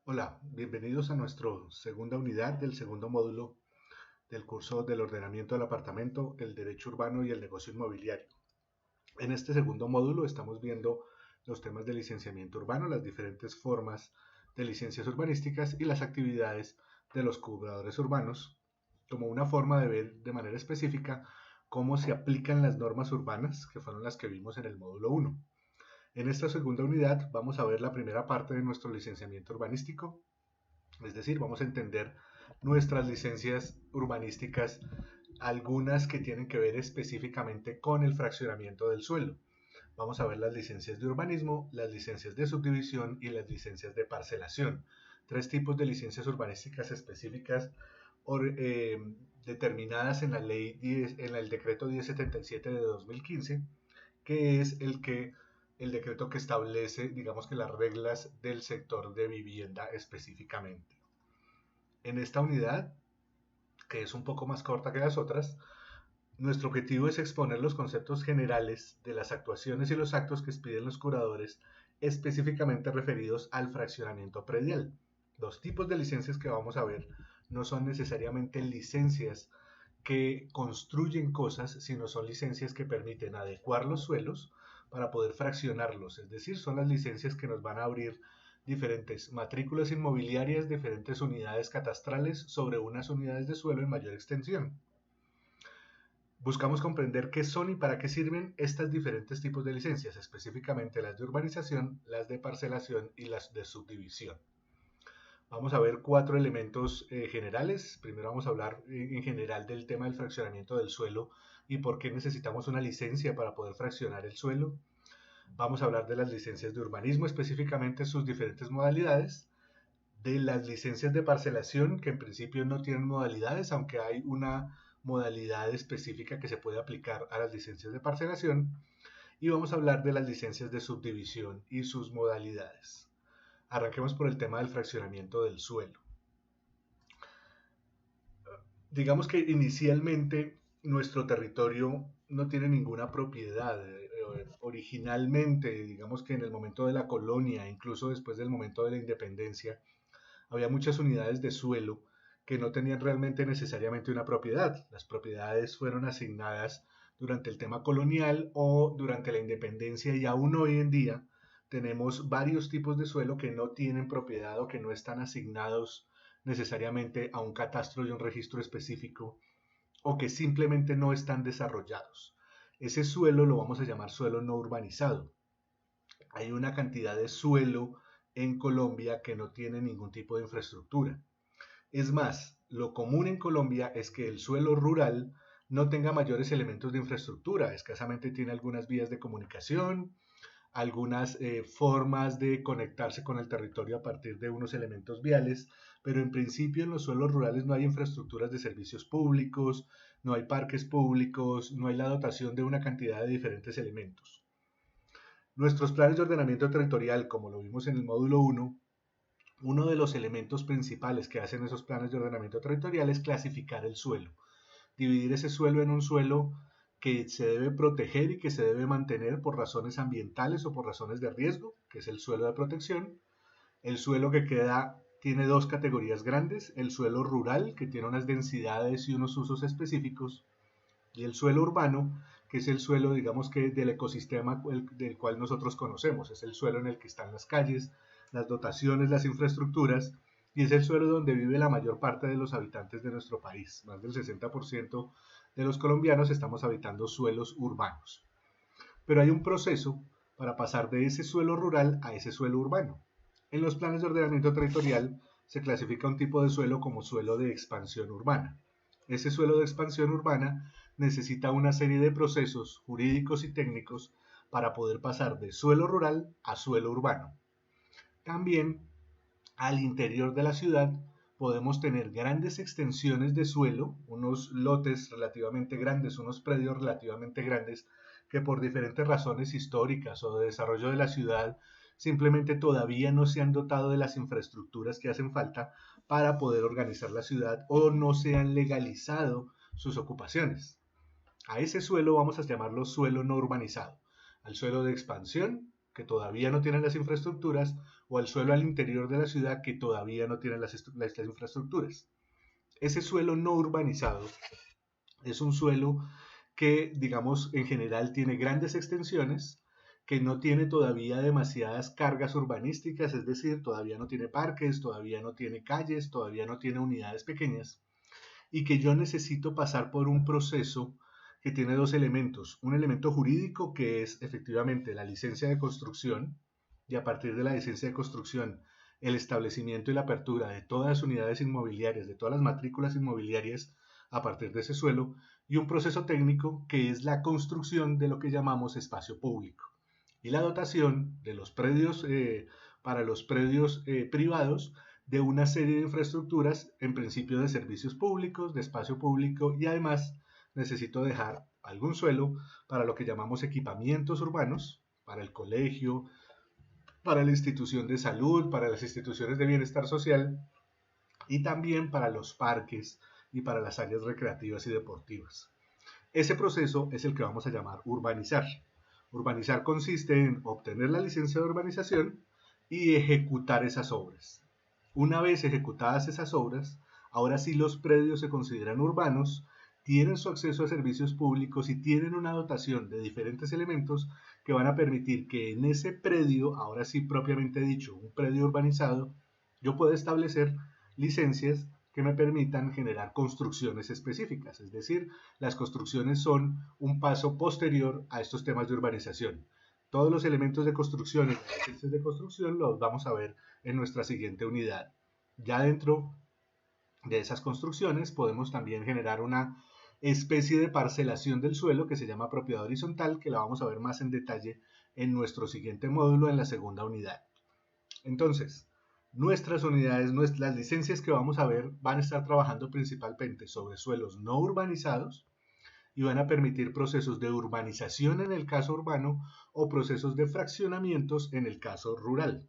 Hola, bienvenidos a nuestra segunda unidad del segundo módulo del curso del ordenamiento del apartamento, el derecho urbano y el negocio inmobiliario. En este segundo módulo estamos viendo los temas de licenciamiento urbano, las diferentes formas de licencias urbanísticas y las actividades de los curadores urbanos, como una forma de ver de manera específica cómo se aplican las normas urbanas, que fueron las que vimos en el módulo 1. En esta segunda unidad vamos a ver la primera parte de nuestro licenciamiento urbanístico, es decir, vamos a entender nuestras licencias urbanísticas, algunas que tienen que ver específicamente con el fraccionamiento del suelo. Vamos a ver las licencias de urbanismo, las licencias de subdivisión y las licencias de parcelación. Tres tipos de licencias urbanísticas específicas eh, determinadas en la ley 10, en el decreto 1077 de 2015, que es el decreto que establece, digamos que las reglas del sector de vivienda específicamente. En esta unidad, que es un poco más corta que las otras, nuestro objetivo es exponer los conceptos generales de las actuaciones y los actos que expiden los curadores específicamente referidos al fraccionamiento predial. Los tipos de licencias que vamos a ver no son necesariamente licencias que construyen cosas, sino son licencias que permiten adecuar los suelos para poder fraccionarlos, es decir, son las licencias que nos van a abrir diferentes matrículas inmobiliarias, diferentes unidades catastrales sobre unas unidades de suelo en mayor extensión. Buscamos comprender qué son y para qué sirven estos diferentes tipos de licencias, específicamente las de urbanización, las de parcelación y las de subdivisión. Vamos a ver cuatro elementos generales. Primero vamos a hablar en general del tema del fraccionamiento del suelo y por qué necesitamos una licencia para poder fraccionar el suelo. Vamos a hablar de las licencias de urbanismo, específicamente sus diferentes modalidades, de las licencias de parcelación, que en principio no tienen modalidades, aunque hay una modalidad específica que se puede aplicar a las licencias de parcelación, y vamos a hablar de las licencias de subdivisión y sus modalidades. Arranquemos por el tema del fraccionamiento del suelo. Digamos que inicialmente nuestro territorio no tiene ninguna propiedad. Originalmente, digamos que en el momento de la colonia, incluso después del momento de la independencia, había muchas unidades de suelo que no tenían realmente necesariamente una propiedad. Las propiedades fueron asignadas durante el tema colonial o durante la independencia, y aún hoy en día tenemos varios tipos de suelo que no tienen propiedad o que no están asignados necesariamente a un catastro y un registro específico, o que simplemente no están desarrollados. Ese suelo lo vamos a llamar suelo no urbanizado. Hay una cantidad de suelo en Colombia que no tiene ningún tipo de infraestructura. Es más, lo común en Colombia es que el suelo rural no tenga mayores elementos de infraestructura, escasamente tiene algunas vías de comunicación, algunas formas de conectarse con el territorio a partir de unos elementos viales, pero en principio en los suelos rurales no hay infraestructuras de servicios públicos, no hay parques públicos, no hay la dotación de una cantidad de diferentes elementos. Nuestros planes de ordenamiento territorial, como lo vimos en el módulo 1, uno de los elementos principales que hacen esos planes de ordenamiento territorial es clasificar el suelo, dividir ese suelo en un suelo que se debe proteger y que se debe mantener por razones ambientales o por razones de riesgo, que es el suelo de protección. El suelo que queda tiene dos categorías grandes: el suelo rural, que tiene unas densidades y unos usos específicos, y el suelo urbano, que es el suelo, digamos que del ecosistema del cual nosotros conocemos, es el suelo en el que están las calles, las dotaciones, las infraestructuras, y es el suelo donde vive la mayor parte de los habitantes de nuestro país. Más del 60% de los colombianos estamos habitando suelos urbanos. Pero hay un proceso para pasar de ese suelo rural a ese suelo urbano. En los planes de ordenamiento territorial se clasifica un tipo de suelo como suelo de expansión urbana. Ese suelo de expansión urbana necesita una serie de procesos jurídicos y técnicos para poder pasar de suelo rural a suelo urbano. También al interior de la ciudad podemos tener grandes extensiones de suelo, unos lotes relativamente grandes, unos predios relativamente grandes, que por diferentes razones históricas o de desarrollo de la ciudad simplemente todavía no se han dotado de las infraestructuras que hacen falta para poder organizar la ciudad, o no se han legalizado sus ocupaciones. A ese suelo vamos a llamarlo suelo no urbanizado. Al suelo de expansión, que todavía no tiene las infraestructuras, o al suelo al interior de la ciudad que todavía no tiene las infraestructuras. Ese suelo no urbanizado es un suelo que, digamos, en general tiene grandes extensiones, que no tiene todavía demasiadas cargas urbanísticas, es decir, todavía no tiene parques, todavía no tiene calles, todavía no tiene unidades pequeñas, y que yo necesito pasar por un proceso que tiene dos elementos. Un elemento jurídico que es efectivamente la licencia de construcción, y a partir de la licencia de construcción, el establecimiento y la apertura de todas las unidades inmobiliarias, de todas las matrículas inmobiliarias a partir de ese suelo, y un proceso técnico que es la construcción de lo que llamamos espacio público y la dotación de los predios para los predios privados de una serie de infraestructuras, en principio de servicios públicos, de espacio público, y además necesito dejar algún suelo para lo que llamamos equipamientos urbanos, para el colegio, para la institución de salud, para las instituciones de bienestar social y también para los parques y para las áreas recreativas y deportivas. Ese proceso es el que vamos a llamar urbanizar. Urbanizar consiste en obtener la licencia de urbanización y ejecutar esas obras. Una vez ejecutadas esas obras, ahora sí los predios se consideran urbanos, tienen su acceso a servicios públicos y tienen una dotación de diferentes elementos que van a permitir que en ese predio, ahora sí propiamente dicho, un predio urbanizado, yo pueda establecer licencias que me permitan generar construcciones específicas, es decir, las construcciones son un paso posterior a estos temas de urbanización. Todos los elementos de construcción y las licencias de construcción los vamos a ver en nuestra siguiente unidad. Ya dentro de esas construcciones podemos también generar una especie de parcelación del suelo que se llama propiedad horizontal, que la vamos a ver más en detalle en nuestro siguiente módulo en la segunda unidad. Entonces, nuestras unidades, las licencias que vamos a ver van a estar trabajando principalmente sobre suelos no urbanizados y van a permitir procesos de urbanización en el caso urbano o procesos de fraccionamientos en el caso rural.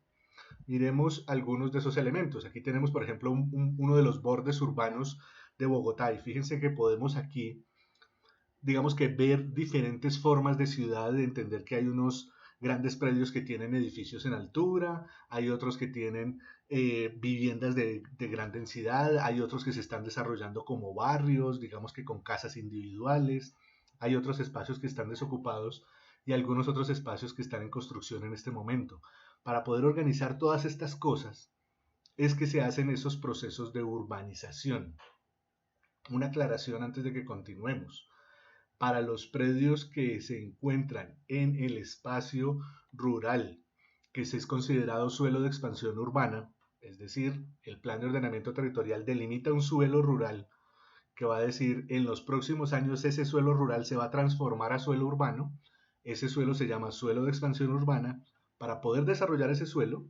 Miremos algunos de esos elementos. Aquí tenemos, por ejemplo, uno de los bordes urbanos de Bogotá y fíjense que podemos aquí, digamos que ver diferentes formas de ciudad, de entender que hay unos grandes predios que tienen edificios en altura, hay otros que tienen viviendas de gran densidad, hay otros que se están desarrollando como barrios, digamos que con casas individuales, hay otros espacios que están desocupados y algunos otros espacios que están en construcción en este momento. Para poder organizar todas estas cosas es que se hacen esos procesos de urbanización. Una aclaración antes de que continuemos. Para los predios que se encuentran en el espacio rural, que se es considerado suelo de expansión urbana, es decir, el plan de ordenamiento territorial delimita un suelo rural que va a decir en los próximos años ese suelo rural se va a transformar a suelo urbano, ese suelo se llama suelo de expansión urbana. Para poder desarrollar ese suelo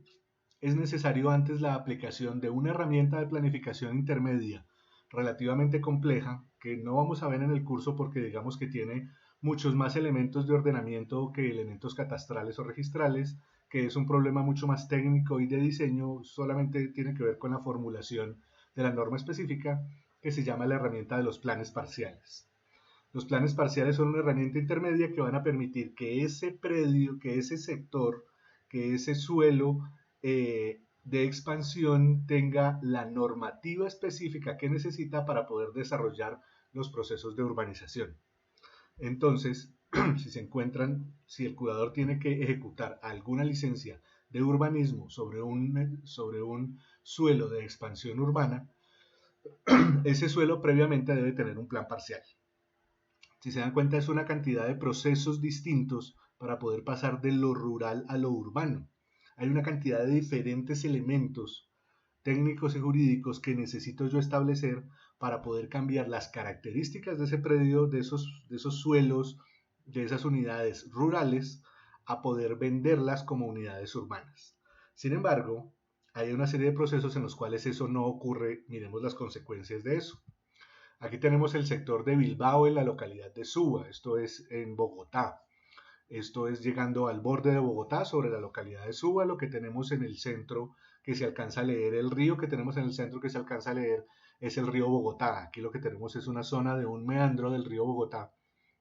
es necesario antes la aplicación de una herramienta de planificación intermedia relativamente compleja que no vamos a ver en el curso porque digamos que tiene muchos más elementos de ordenamiento que elementos catastrales o registrales, que es un problema mucho más técnico y de diseño, solamente tiene que ver con la formulación de la norma específica que se llama la herramienta de los planes parciales. Los planes parciales son una herramienta intermedia que van a permitir que ese predio, que ese sector, que ese suelo de expansión tenga la normativa específica que necesita para poder desarrollar los procesos de urbanización. Entonces, si el curador tiene que ejecutar alguna licencia de urbanismo sobre un suelo de expansión urbana, ese suelo previamente debe tener un plan parcial. Si se dan cuenta, es una cantidad de procesos distintos para poder pasar de lo rural a lo urbano. Hay una cantidad de diferentes elementos técnicos y jurídicos que necesito yo establecer para poder cambiar las características de ese predio, de esos suelos, de esas unidades rurales, a poder venderlas como unidades urbanas. Sin embargo, hay una serie de procesos en los cuales eso no ocurre. Miremos las consecuencias de eso. Aquí tenemos el sector de Bilbao en la localidad de Suba, esto es en Bogotá. Esto es llegando al borde de Bogotá, sobre la localidad de Suba, lo que tenemos en el centro que se alcanza a leer, el río que tenemos en el centro que se alcanza a leer es el río Bogotá. Aquí lo que tenemos es una zona de un meandro del río Bogotá,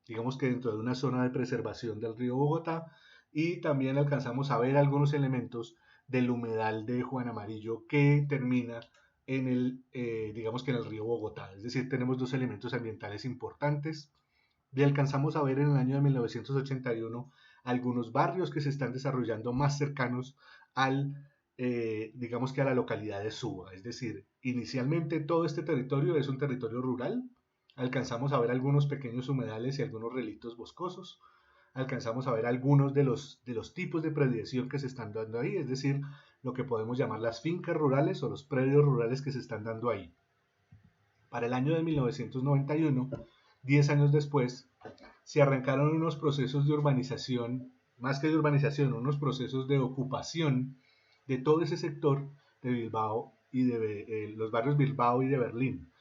digamos que dentro de una zona de preservación del río Bogotá, y también alcanzamos a ver algunos elementos del humedal de Juan Amarillo que termina en digamos que en el río Bogotá. Es decir, tenemos dos elementos ambientales importantes y alcanzamos a ver en el año de 1981 algunos barrios que se están desarrollando más cercanos digamos que a la localidad de Suba. Es decir, inicialmente todo este territorio es un territorio rural. Alcanzamos a ver algunos pequeños humedales y algunos relictos boscosos. Alcanzamos a ver algunos de los tipos de prediación que se están dando ahí, es decir, lo que podemos llamar las fincas rurales o los predios rurales que se están dando ahí. Para el año de 1991, 10 años después, se arrancaron unos procesos de urbanización, más que de urbanización, unos procesos de ocupación de todo ese sector de Bilbao y de los barrios Bilbao y de Berlín.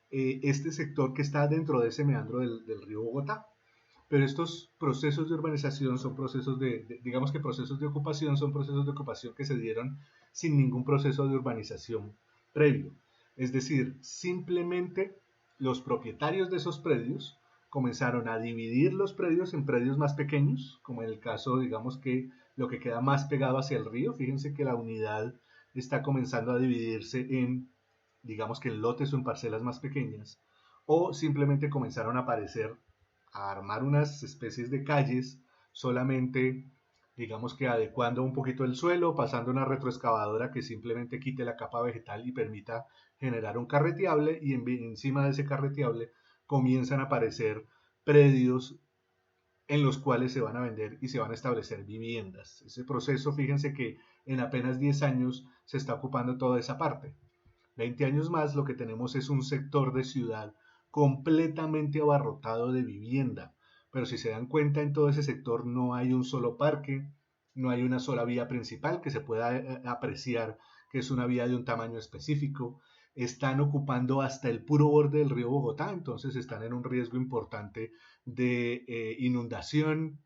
Este sector que está dentro de ese meandro del río Bogotá. Pero estos procesos de urbanización son procesos digamos que procesos de ocupación son procesos de ocupación que se dieron sin ningún proceso de urbanización previo. Es decir, simplemente los propietarios de esos predios comenzaron a dividir los predios en predios más pequeños, como en el caso, digamos que lo que queda más pegado hacia el río. Fíjense que la unidad está comenzando a dividirse en, digamos que en lotes o en parcelas más pequeñas, o simplemente comenzaron a aparecer a armar unas especies de calles solamente, digamos que adecuando un poquito el suelo, pasando una retroexcavadora que simplemente quite la capa vegetal y permita generar un carreteable, y encima de ese carreteable comienzan a aparecer predios en los cuales se van a vender y se van a establecer viviendas. Ese proceso, fíjense que en apenas 10 años se está ocupando toda esa parte. 20 años más, lo que tenemos es un sector de ciudad completamente abarrotado de vivienda. Pero si se dan cuenta, en todo ese sector no hay un solo parque, no hay una sola vía principal que se pueda apreciar que es una vía de un tamaño específico. Están ocupando hasta el puro borde del río Bogotá, entonces están en un riesgo importante de inundación.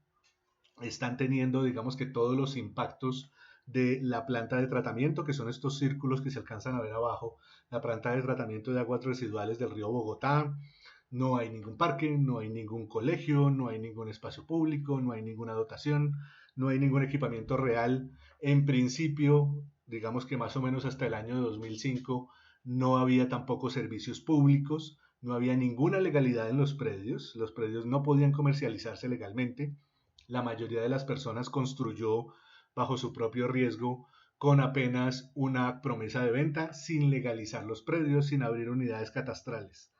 Están teniendo, digamos que todos los impactos de la planta de tratamiento, que son estos círculos que se alcanzan a ver abajo, la planta de tratamiento de aguas residuales del río Bogotá. No hay ningún parque, no hay ningún colegio, no hay ningún espacio público, no hay ninguna dotación, no hay ningún equipamiento real. En principio, digamos que más o menos hasta el año 2005 no había tampoco servicios públicos, no había ninguna legalidad en los predios no podían comercializarse legalmente. La mayoría de las personas construyó bajo su propio riesgo, con apenas una promesa de venta, sin legalizar los predios, sin abrir unidades catastrales.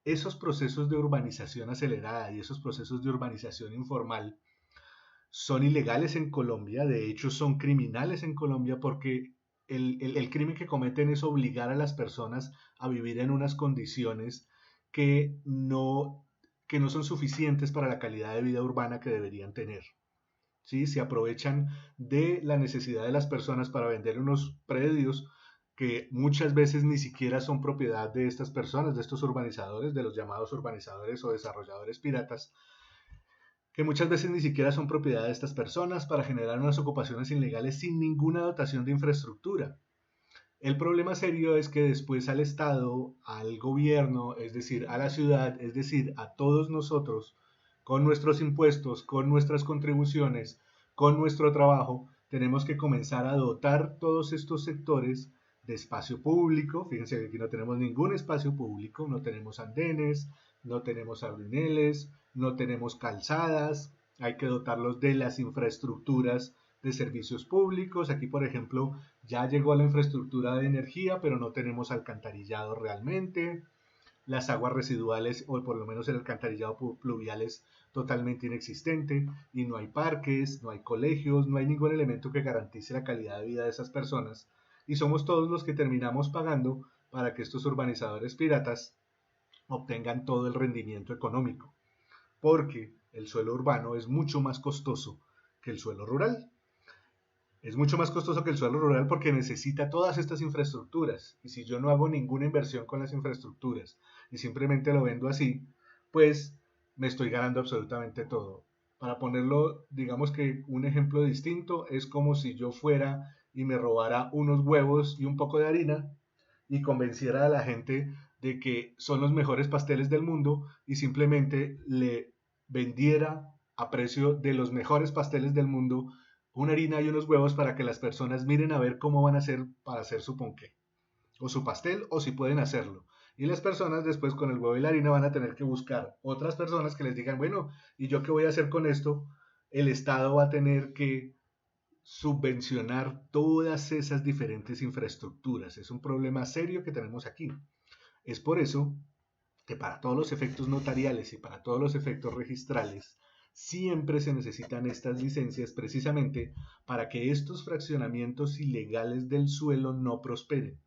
Esos procesos de urbanización acelerada y esos procesos de urbanización informal son ilegales en Colombia, de hecho son criminales en Colombia, porque el crimen que cometen es obligar a las personas a vivir en unas condiciones que no, que no son suficientes para la calidad de vida urbana que deberían tener. ¿Sí? Se aprovechan de la necesidad de las personas para vender unos predios que muchas veces ni siquiera son propiedad de estas personas, de estos urbanizadores, de los llamados urbanizadores o desarrolladores piratas, que muchas veces ni siquiera son propiedad de estas personas, para generar unas ocupaciones ilegales sin ninguna dotación de infraestructura. El problema serio es que después al Estado, al gobierno, es decir, a la ciudad, es decir, a todos nosotros, con nuestros impuestos, con nuestras contribuciones, con nuestro trabajo, tenemos que comenzar a dotar todos estos sectores de espacio público. Fíjense que aquí no tenemos ningún espacio público, no tenemos andenes, no tenemos ardineles, no tenemos calzadas, hay que dotarlos de las infraestructuras de servicios públicos. Aquí, por ejemplo, ya llegó la infraestructura de energía, pero no tenemos alcantarillado realmente. Las aguas residuales, o por lo menos el alcantarillado pluvial, es totalmente inexistente, y no hay parques, no hay colegios, no hay ningún elemento que garantice la calidad de vida de esas personas, y somos todos los que terminamos pagando para que estos urbanizadores piratas obtengan todo el rendimiento económico, porque el suelo urbano es mucho más costoso que el suelo rural. Es mucho más costoso que el suelo rural porque necesita todas estas infraestructuras. Y si yo no hago ninguna inversión con las infraestructuras y simplemente lo vendo así, pues me estoy ganando absolutamente todo. Para ponerlo, digamos que un ejemplo distinto, es como si yo fuera y me robara unos huevos y un poco de harina y convenciera a la gente de que son los mejores pasteles del mundo, y simplemente le vendiera a precio de los mejores pasteles del mundo una harina y unos huevos para que las personas miren a ver cómo van a hacer para hacer su ponqué o su pastel o si pueden hacerlo. Y las personas después con el huevo y la harina van a tener que buscar otras personas que les digan, bueno, ¿y yo qué voy a hacer con esto? El Estado va a tener que subvencionar todas esas diferentes infraestructuras. Es un problema serio que tenemos aquí. Es por eso que para todos los efectos notariales y para todos los efectos registrales, siempre se necesitan estas licencias precisamente para que estos fraccionamientos ilegales del suelo no prosperen,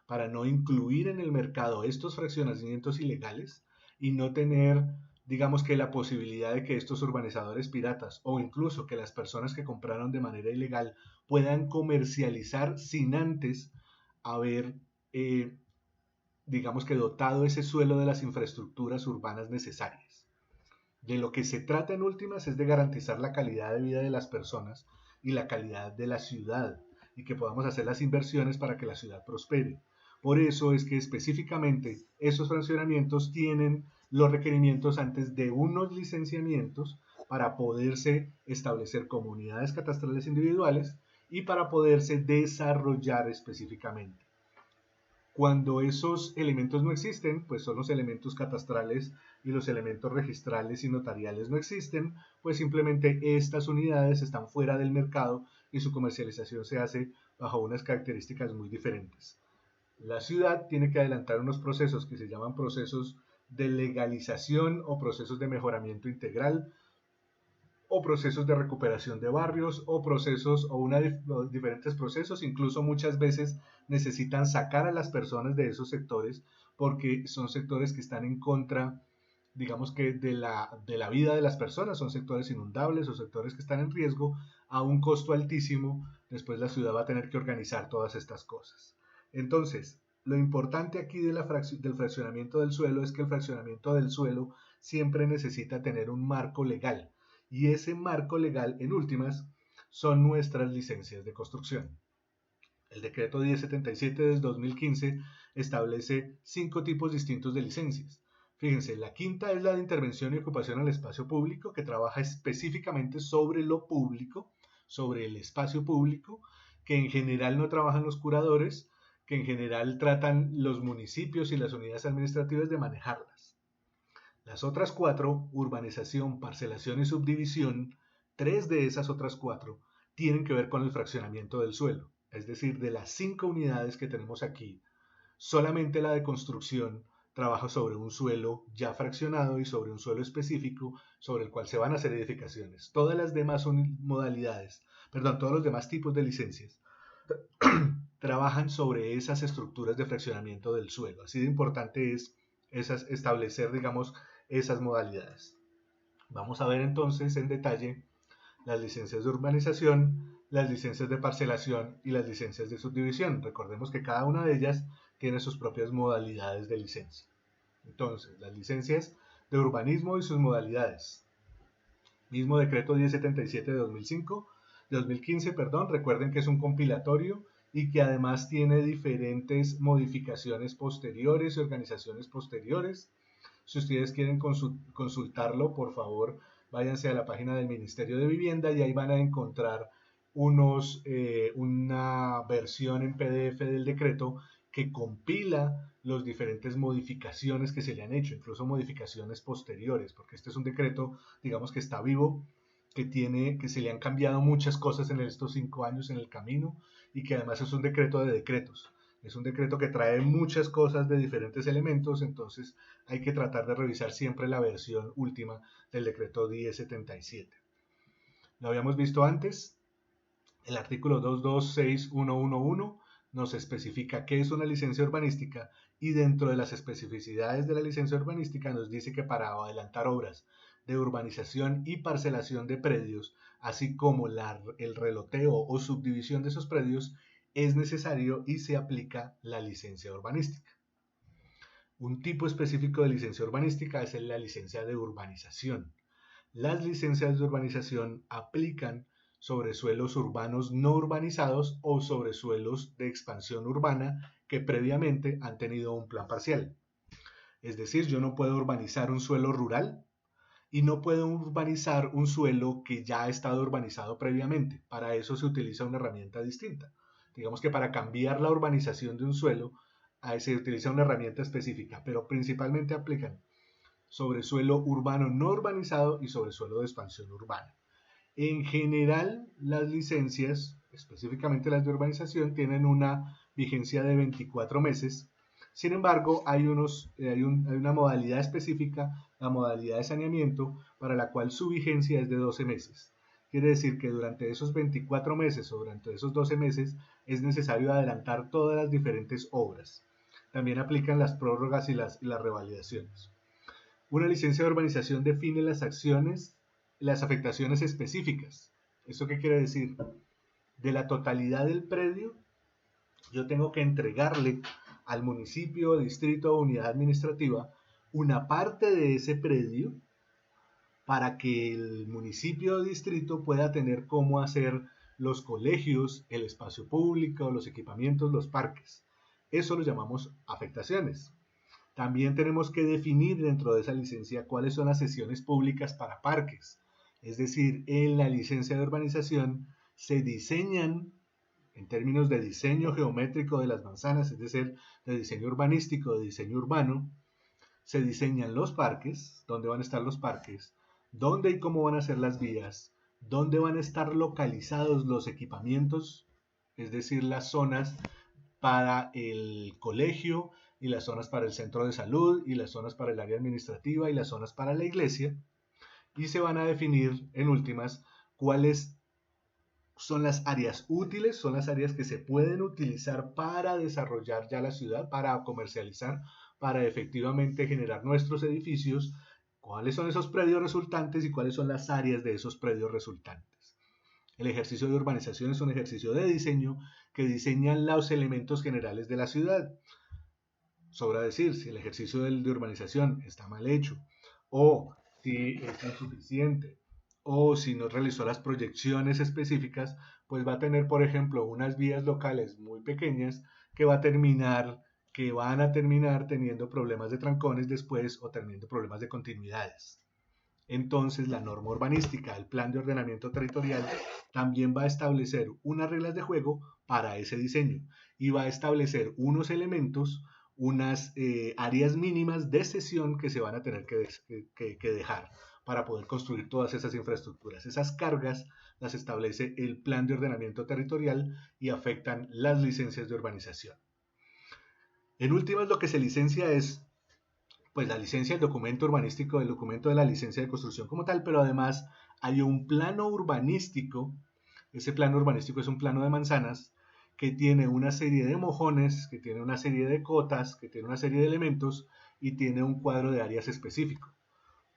para no incluir en el mercado estos fraccionamientos ilegales y no tener, digamos que la posibilidad de que estos urbanizadores piratas o incluso que las personas que compraron de manera ilegal puedan comercializar sin antes haber digamos que dotado ese suelo de las infraestructuras urbanas necesarias. De lo que se trata en últimas es de garantizar la calidad de vida de las personas y la calidad de la ciudad y que podamos hacer las inversiones para que la ciudad prospere. Por eso es que específicamente esos fraccionamientos tienen los requerimientos antes de unos licenciamientos para poderse establecer comunidades catastrales individuales y para poderse desarrollar específicamente. Cuando esos elementos no existen, pues son los elementos catastrales y los elementos registrales y notariales no existen, pues simplemente estas unidades están fuera del mercado y su comercialización se hace bajo unas características muy diferentes. La ciudad tiene que adelantar unos procesos que se llaman procesos de legalización o procesos de mejoramiento integral o procesos de recuperación de barrios o procesos o diferentes procesos, incluso muchas veces necesitan sacar a las personas de esos sectores porque son sectores que están en contra, digamos que de la vida de las personas, son sectores inundables o sectores que están en riesgo a un costo altísimo. Después la ciudad va a tener que organizar todas estas cosas. Entonces, lo importante aquí de del fraccionamiento del suelo es que el fraccionamiento del suelo siempre necesita tener un marco legal y ese marco legal, en últimas, son nuestras licencias de construcción. El decreto 1077 del 2015 establece 5 tipos distintos de licencias. Fíjense, la quinta es la de intervención y ocupación al espacio público, que trabaja específicamente sobre lo público, sobre el espacio público, que en general no trabajan los curadores, que en general tratan los municipios y las unidades administrativas de manejarlas. Las otras 4, urbanización, parcelación y subdivisión, 3 de esas otras 4 tienen que ver con el fraccionamiento del suelo. Es decir, de las 5 unidades que tenemos aquí, solamente la de construcción trabaja sobre un suelo ya fraccionado y sobre un suelo específico sobre el cual se van a hacer edificaciones. Todas las demás modalidades, perdón, todos los demás tipos de licencias trabajan sobre esas estructuras de fraccionamiento del suelo. Así de importante es establecer, digamos, esas modalidades. Vamos a ver entonces en detalle las licencias de urbanización, las licencias de parcelación y las licencias de subdivisión. Recordemos que cada una de ellas tiene sus propias modalidades de licencia. Entonces, las licencias de urbanismo y sus modalidades. Mismo decreto 1077 de 2015, perdón, recuerden que es un compilatorio y que además tiene diferentes modificaciones posteriores y organizaciones posteriores. Si ustedes quieren consultarlo, por favor, váyanse a la página del Ministerio de Vivienda y ahí van a encontrar una versión en PDF del decreto que compila las diferentes modificaciones que se le han hecho, incluso modificaciones posteriores, porque este es un decreto, digamos que está vivo, que se le han cambiado muchas cosas en estos 5 años en el camino y que además es un decreto de decretos. Es un decreto que trae muchas cosas de diferentes elementos, entonces hay que tratar de revisar siempre la versión última del decreto 1077. Lo habíamos visto antes, el artículo 226111 nos especifica qué es una licencia urbanística y dentro de las especificidades de la licencia urbanística nos dice que para adelantar obras de urbanización y parcelación de predios, así como el reloteo o subdivisión de esos predios, es necesario y se aplica la licencia urbanística. Un tipo específico de licencia urbanística es la licencia de urbanización. Las licencias de urbanización aplican sobre suelos urbanos no urbanizados o sobre suelos de expansión urbana que previamente han tenido un plan parcial. Es decir, yo no puedo urbanizar un suelo rural y no puede urbanizar un suelo que ya ha estado urbanizado previamente. Para eso se utiliza una herramienta distinta. Digamos que para cambiar la urbanización de un suelo se utiliza una herramienta específica, pero principalmente aplican sobre suelo urbano no urbanizado y sobre suelo de expansión urbana. En general, las licencias, específicamente las de urbanización, tienen una vigencia de 24 meses. Sin embargo, hay una modalidad específica, la modalidad de saneamiento, para la cual su vigencia es de 12 meses. Quiere decir que durante esos 24 meses o durante esos 12 meses es necesario adelantar todas las diferentes obras. También aplican las prórrogas y las revalidaciones. Una licencia de urbanización define las acciones, las afectaciones específicas. ¿Esto qué quiere decir? De la totalidad del predio, yo tengo que entregarle al municipio, distrito o unidad administrativa una parte de ese predio para que el municipio o distrito pueda tener cómo hacer los colegios, el espacio público, los equipamientos, los parques. Eso lo llamamos afectaciones. También tenemos que definir dentro de esa licencia cuáles son las sesiones públicas para parques. Es decir, en la licencia de urbanización se diseñan, en términos de diseño geométrico de las manzanas, es decir, de diseño urbanístico, de diseño urbano, se diseñan los parques, dónde van a estar los parques, dónde y cómo van a ser las vías, dónde van a estar localizados los equipamientos, es decir, las zonas para el colegio y las zonas para el centro de salud y las zonas para el área administrativa y las zonas para la iglesia, y se van a definir en últimas cuáles son las áreas útiles, son las áreas que se pueden utilizar para desarrollar ya la ciudad, para comercializar, para efectivamente generar nuestros edificios, cuáles son esos predios resultantes y cuáles son las áreas de esos predios resultantes. El ejercicio de urbanización es un ejercicio de diseño que diseña los elementos generales de la ciudad. Sobra decir si el ejercicio de urbanización está mal hecho, o si es insuficiente, o si no realizó las proyecciones específicas, pues va a tener, por ejemplo, unas vías locales muy pequeñas que van a terminar teniendo problemas de trancones después o teniendo problemas de continuidades. Entonces, la norma urbanística, el plan de ordenamiento territorial, también va a establecer unas reglas de juego para ese diseño y va a establecer unos elementos, unas áreas mínimas de cesión que se van a tener que dejar para poder construir todas esas infraestructuras. Esas cargas las establece el plan de ordenamiento territorial y afectan las licencias de urbanización. En últimas, lo que se licencia es pues la licencia, el documento urbanístico, el documento de la licencia de construcción como tal, pero además hay un plano urbanístico. Ese plano urbanístico es un plano de manzanas que tiene una serie de mojones, que tiene una serie de cotas, que tiene una serie de elementos y tiene un cuadro de áreas específico.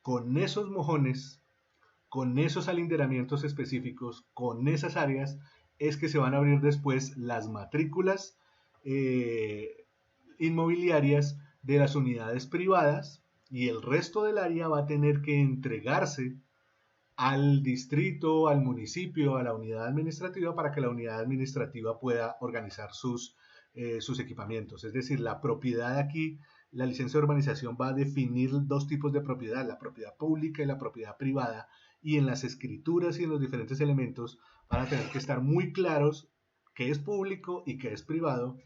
Con esos mojones, con esos alinderamientos específicos, con esas áreas, es que se van a abrir después las matrículas inmobiliarias de las unidades privadas y el resto del área va a tener que entregarse al distrito, al municipio, a la unidad administrativa para que la unidad administrativa pueda organizar sus equipamientos. Es decir, la propiedad aquí, la licencia de urbanización va a definir dos tipos de propiedad, la propiedad pública y la propiedad privada, y en las escrituras y en los diferentes elementos van a tener que estar muy claros qué es público y qué es privado,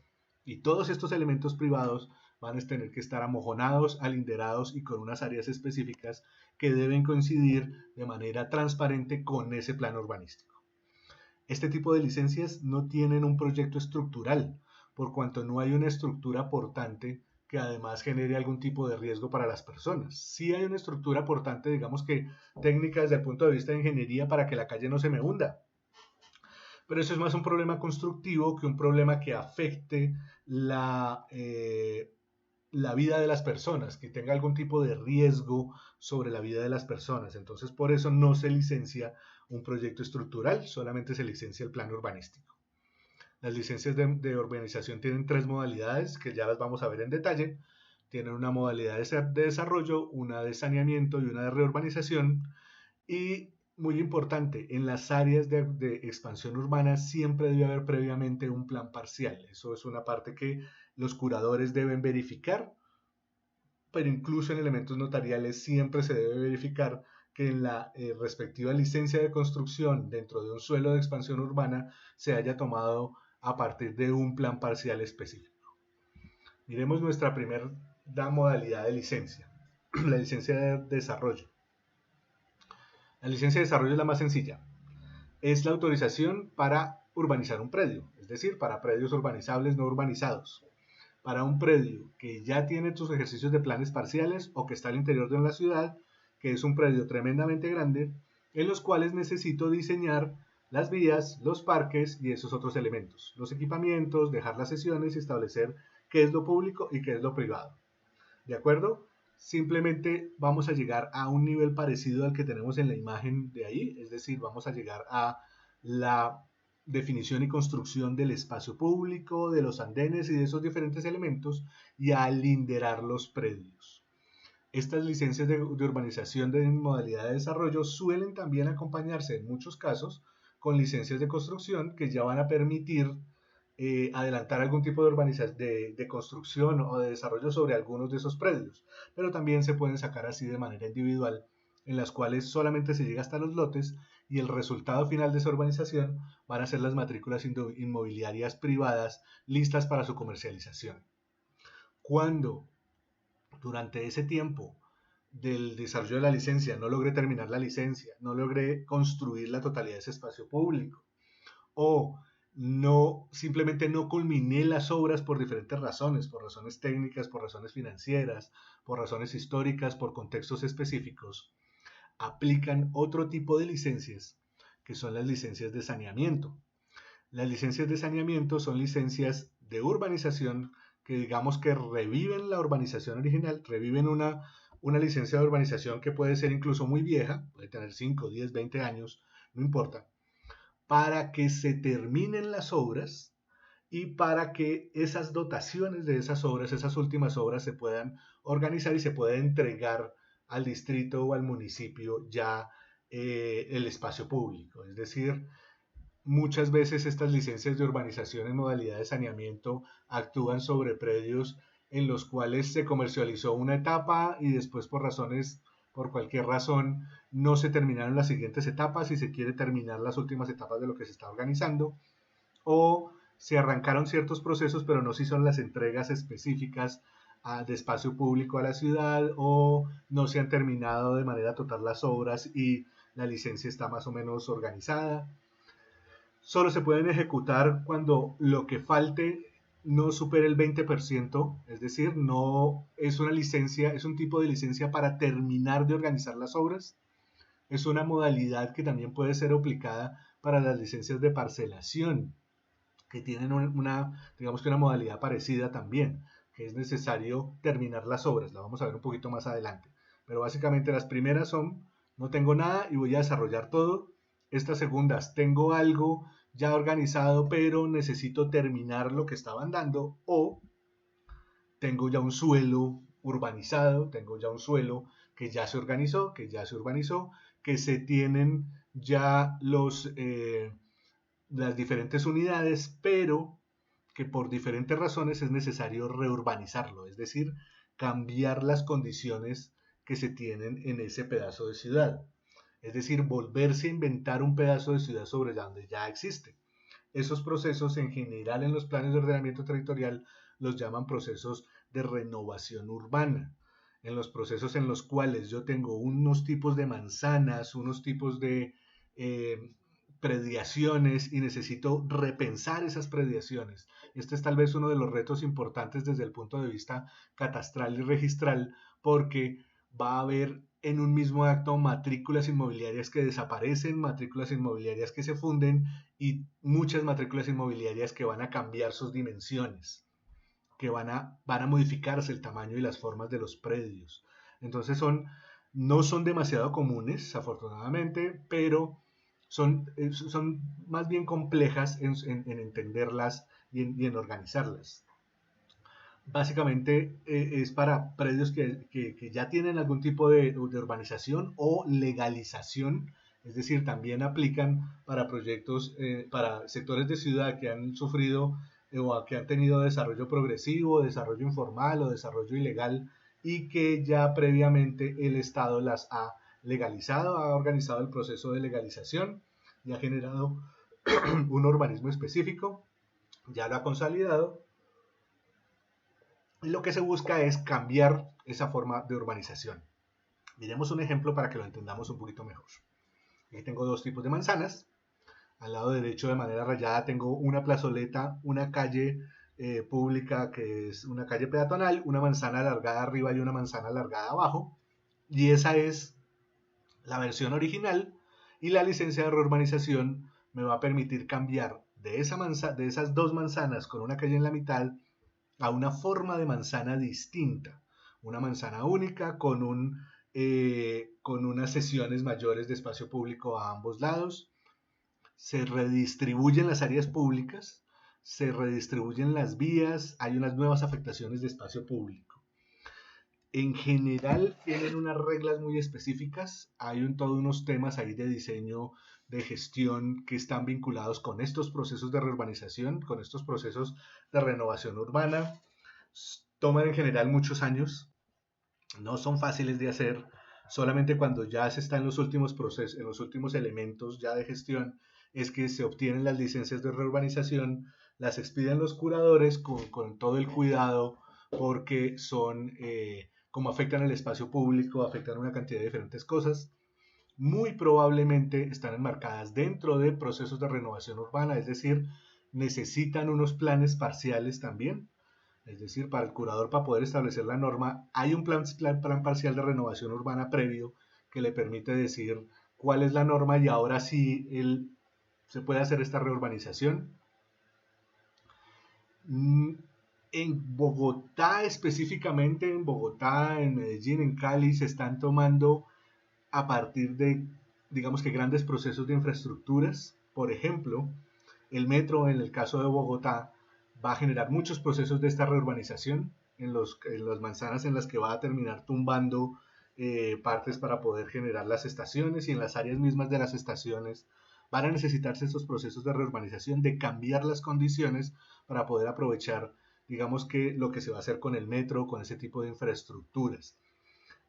y todos estos elementos privados van a tener que estar amojonados, alinderados y con unas áreas específicas que deben coincidir de manera transparente con ese plan urbanístico. Este tipo de licencias no tienen un proyecto estructural, por cuanto no hay una estructura portante que además genere algún tipo de riesgo para las personas. Sí hay una estructura portante, digamos que técnica desde el punto de vista de ingeniería para que la calle no se me hunda, pero eso es más un problema constructivo que un problema que afecte la vida de las personas, que tenga algún tipo de riesgo sobre la vida de las personas. Entonces, por eso no se licencia un proyecto estructural, solamente se licencia el plan urbanístico. Las licencias de urbanización tienen tres modalidades que ya las vamos a ver en detalle. Tienen una modalidad de desarrollo, una de saneamiento y una de reurbanización. Y muy importante, en las áreas de expansión urbana siempre debe haber previamente un plan parcial. Eso es una parte que los curadores deben verificar, pero incluso en elementos notariales siempre se debe verificar que en la respectiva licencia de construcción dentro de un suelo de expansión urbana se haya tomado a partir de un plan parcial específico. Miremos nuestra primera modalidad de licencia, la licencia de desarrollo. La licencia de desarrollo es la más sencilla. Es la autorización para urbanizar un predio, es decir, para predios urbanizables no urbanizados. Para un predio que ya tiene sus ejercicios de planes parciales o que está al interior de una ciudad, que es un predio tremendamente grande, en los cuales necesito diseñar las vías, los parques y esos otros elementos, los equipamientos, dejar las sesiones y establecer qué es lo público y qué es lo privado. ¿De acuerdo? Simplemente vamos a llegar a un nivel parecido al que tenemos en la imagen de ahí, es decir, vamos a llegar a la definición y construcción del espacio público, de los andenes y de esos diferentes elementos y a linderar los predios. Estas licencias de urbanización de modalidad de desarrollo suelen también acompañarse en muchos casos con licencias de construcción que ya van a permitir adelantar algún tipo de construcción o de desarrollo sobre algunos de esos predios, pero también se pueden sacar así de manera individual, en las cuales solamente se llega hasta los lotes y el resultado final de esa urbanización van a ser las matrículas inmobiliarias privadas listas para su comercialización. Cuando durante ese tiempo del desarrollo de la licencia no logré terminar la licencia, no logré construir la totalidad de ese espacio público, o no, simplemente no culminé las obras por diferentes razones, por razones técnicas, por razones financieras, por razones históricas, por contextos específicos, aplican otro tipo de licencias, que son las licencias de saneamiento. Las licencias de saneamiento son licencias de urbanización que digamos que reviven la urbanización original, reviven una licencia de urbanización que puede ser incluso muy vieja, puede tener 5, 10, 20 años, no importa, para que se terminen las obras y para que esas dotaciones de esas obras, esas últimas obras, se puedan organizar y se pueda entregar al distrito o al municipio ya el espacio público. Es decir, muchas veces estas licencias de urbanización en modalidad de saneamiento actúan sobre predios en los cuales se comercializó una etapa y después por cualquier razón, no se terminaron las siguientes etapas y se quiere terminar las últimas etapas de lo que se está organizando, o se arrancaron ciertos procesos pero no se hicieron las entregas específicas de espacio público a la ciudad, o no se han terminado de manera total las obras y la licencia está más o menos organizada. Solo se pueden ejecutar cuando lo que falte no supere el 20%, es decir, no es una licencia, es un tipo de licencia para terminar de organizar las obras. Es una modalidad que también puede ser aplicada para las licencias de parcelación, que tienen digamos que una modalidad parecida también, que es necesario terminar las obras. La vamos a ver un poquito más adelante. Pero básicamente las primeras son, no tengo nada y voy a desarrollar todo. Estas segundas, tengo algo ya organizado, pero necesito terminar lo que estaban dando, o tengo ya un suelo urbanizado, tengo ya un suelo que ya se organizó, que ya se urbanizó, que se tienen ya las diferentes unidades, pero que por diferentes razones es necesario reurbanizarlo, es decir, cambiar las condiciones que se tienen en ese pedazo de ciudad. Es decir, volverse a inventar un pedazo de ciudad sobre donde ya existe. Esos procesos en general en los planes de ordenamiento territorial los llaman procesos de renovación urbana. En los procesos en los cuales yo tengo unos tipos de manzanas, unos tipos de prediaciones y necesito repensar esas prediaciones. Este es tal vez uno de los retos importantes desde el punto de vista catastral y registral, porque va a haber en un mismo acto matrículas inmobiliarias que desaparecen, matrículas inmobiliarias que se funden y muchas matrículas inmobiliarias que van a cambiar sus dimensiones, que van a modificarse el tamaño y las formas de los predios. Entonces no son demasiado comunes, afortunadamente, pero son más bien complejas en entenderlas y en organizarlas. Básicamente es para predios que ya tienen algún tipo de urbanización o legalización, es decir, también aplican para proyectos, para sectores de ciudad que han sufrido o que han tenido desarrollo progresivo, desarrollo informal o desarrollo ilegal y que ya previamente el Estado las ha legalizado, ha organizado el proceso de legalización y ha generado un urbanismo específico, ya lo ha consolidado, y lo que se busca es cambiar esa forma de urbanización. Miremos un ejemplo para que lo entendamos un poquito mejor. Aquí tengo dos tipos de manzanas. Al lado derecho, de manera rayada, tengo una plazoleta, una calle pública que es una calle peatonal, una manzana alargada arriba y una manzana alargada abajo. Y esa es la versión original, y la licencia de reurbanización me va a permitir cambiar de esas dos manzanas con una calle en la mitad a una forma de manzana distinta, una manzana única con unas sesiones mayores de espacio público a ambos lados. Se redistribuyen las áreas públicas, se redistribuyen las vías, hay unas nuevas afectaciones de espacio público. En general tienen unas reglas muy específicas, hay todos unos temas ahí de diseño, de gestión que están vinculados con estos procesos de reurbanización, con estos procesos de renovación urbana. Toman en general muchos años, no son fáciles de hacer, solamente cuando ya se está en los últimos procesos, en los últimos elementos ya de gestión, es que se obtienen las licencias de reurbanización, las expiden los curadores con todo el cuidado, porque son, como afectan el espacio público, afectan una cantidad de diferentes cosas, muy probablemente están enmarcadas dentro de procesos de renovación urbana, es decir, necesitan unos planes parciales también. Es decir, para el curador, para poder establecer la norma, hay un plan parcial de renovación urbana previo que le permite decir cuál es la norma, y ahora sí se puede hacer esta reurbanización. En Bogotá, específicamente en Bogotá, en Medellín, en Cali, se están tomando a partir de, digamos que, grandes procesos de infraestructuras. Por ejemplo, el metro, en el caso de Bogotá, va a generar muchos procesos de esta reurbanización en las manzanas en las que va a terminar tumbando partes para poder generar las estaciones, y en las áreas mismas de las estaciones van a necesitarse estos procesos de reurbanización, de cambiar las condiciones para poder aprovechar, digamos que, lo que se va a hacer con el metro, con ese tipo de infraestructuras.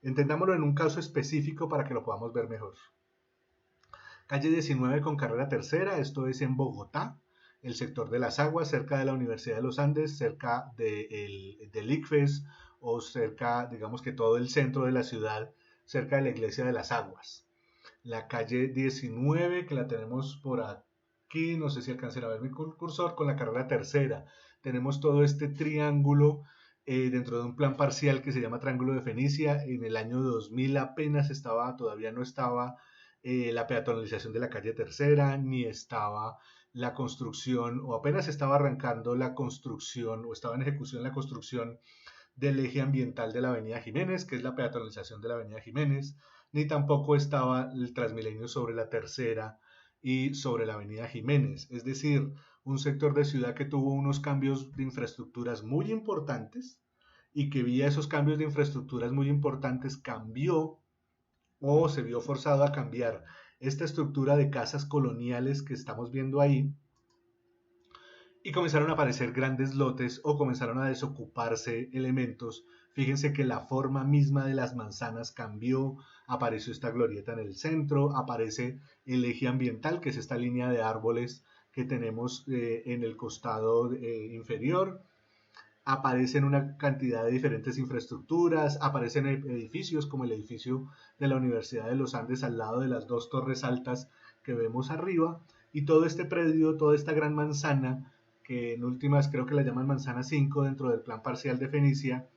Entendámoslo en un caso específico para que lo podamos ver mejor. Calle 19 con carrera tercera, esto es en Bogotá, el sector de las aguas, cerca de la Universidad de los Andes, cerca del ICFES, o cerca, digamos que todo el centro de la ciudad, cerca de la Iglesia de las Aguas. La calle 19, que la tenemos por aquí, no sé si alcancen a ver mi cursor, con la carrera tercera. Tenemos todo este triángulo dentro de un plan parcial que se llama Triángulo de Fenicia. En el año 2000 apenas todavía no estaba la peatonalización de la calle tercera, ni estaba la construcción, o apenas estaba arrancando la construcción, o estaba en ejecución la construcción del eje ambiental de la Avenida Jiménez, que es la peatonalización de la Avenida Jiménez, ni tampoco estaba el Transmilenio sobre la tercera y sobre la Avenida Jiménez. Es decir, un sector de ciudad que tuvo unos cambios de infraestructuras muy importantes, y que vía esos cambios de infraestructuras muy importantes cambió, o se vio forzado a cambiar, esta estructura de casas coloniales que estamos viendo ahí, y comenzaron a aparecer grandes lotes, o comenzaron a desocuparse elementos. Fíjense que la forma misma de las manzanas cambió, apareció esta glorieta en el centro, aparece el eje ambiental, que es esta línea de árboles que tenemos en el costado inferior. Aparecen una cantidad de diferentes infraestructuras, aparecen edificios como el edificio de la Universidad de los Andes al lado de las dos torres altas que vemos arriba, y todo este predio, toda esta gran manzana, que en últimas creo que la llaman manzana 5 dentro del plan parcial de Fenicia,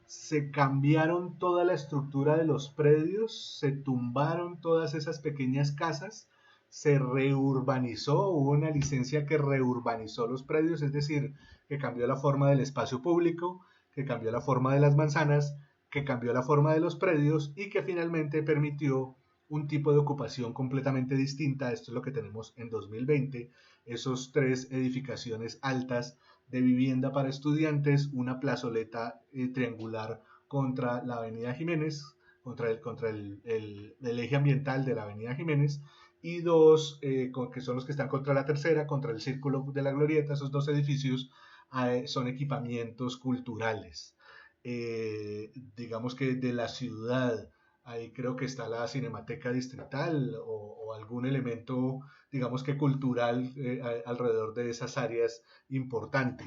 se cambiaron toda la estructura de los predios, se tumbaron todas esas pequeñas casas, se reurbanizó, hubo una licencia que reurbanizó los predios, es decir, que cambió la forma del espacio público, que cambió la forma de las manzanas, que cambió la forma de los predios, y que finalmente permitió un tipo de ocupación completamente distinta. Esto es lo que tenemos en 2020, esos tres edificaciones altas de vivienda para estudiantes, una plazoleta triangular contra la Avenida Jiménez, contra el eje ambiental de la Avenida Jiménez, y dos que son los que están contra la tercera, contra el Círculo de la Glorieta. Esos dos edificios son equipamientos culturales, digamos que de la ciudad, Ahí creo que está la Cinemateca Distrital o algún elemento, digamos que cultural alrededor de esas áreas importante.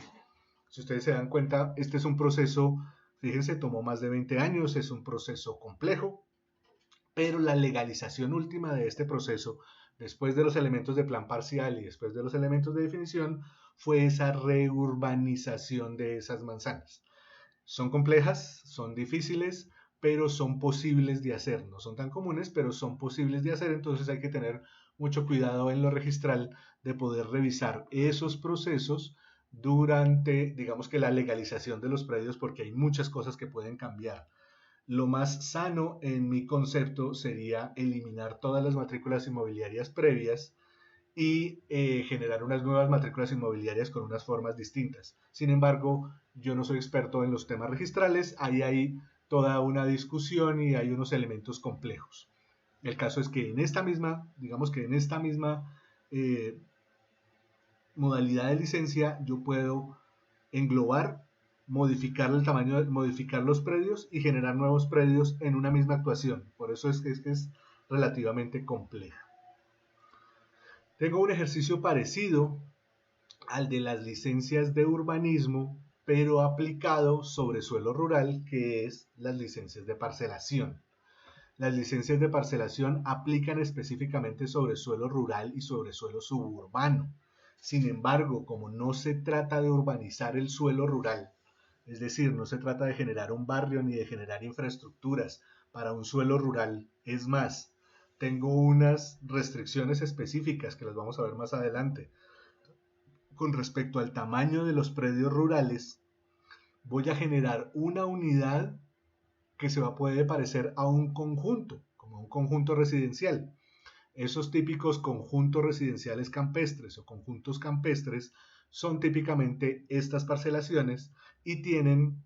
Si ustedes se dan cuenta, este es un proceso, fíjense, tomó más de 20 años, es un proceso complejo, pero la legalización última de este proceso, después de los elementos de plan parcial y después de los elementos de definición, fue esa reurbanización de esas manzanas. Son complejas, son difíciles, pero son posibles de hacer. No son tan comunes, pero son posibles de hacer, entonces hay que tener mucho cuidado en lo registral de poder revisar esos procesos durante, digamos que la legalización de los predios, porque hay muchas cosas que pueden cambiar. Lo más sano en mi concepto sería eliminar todas las matrículas inmobiliarias previas y generar unas nuevas matrículas inmobiliarias con unas formas distintas. Sin embargo, yo no soy experto en los temas registrales, ahí hay toda una discusión y hay unos elementos complejos. El caso es que en esta misma, digamos que en esta misma eh, modalidad de licencia, yo puedo englobar, modificar el tamaño, modificar los predios y generar nuevos predios en una misma actuación. Por eso es relativamente compleja. Tengo un ejercicio parecido al de las licencias de urbanismo, pero aplicado sobre suelo rural, que es las licencias de parcelación. Las licencias de parcelación aplican específicamente sobre suelo rural y sobre suelo suburbano. Sin embargo, como no se trata de urbanizar el suelo rural, es decir, no se trata de generar un barrio ni de generar infraestructuras para un suelo rural, es más, tengo unas restricciones específicas que las vamos a ver más adelante. Con respecto al tamaño de los predios rurales, voy a generar una unidad que se va a poder parecer a un conjunto, como un conjunto residencial. Esos típicos conjuntos residenciales campestres o conjuntos campestres son típicamente estas parcelaciones y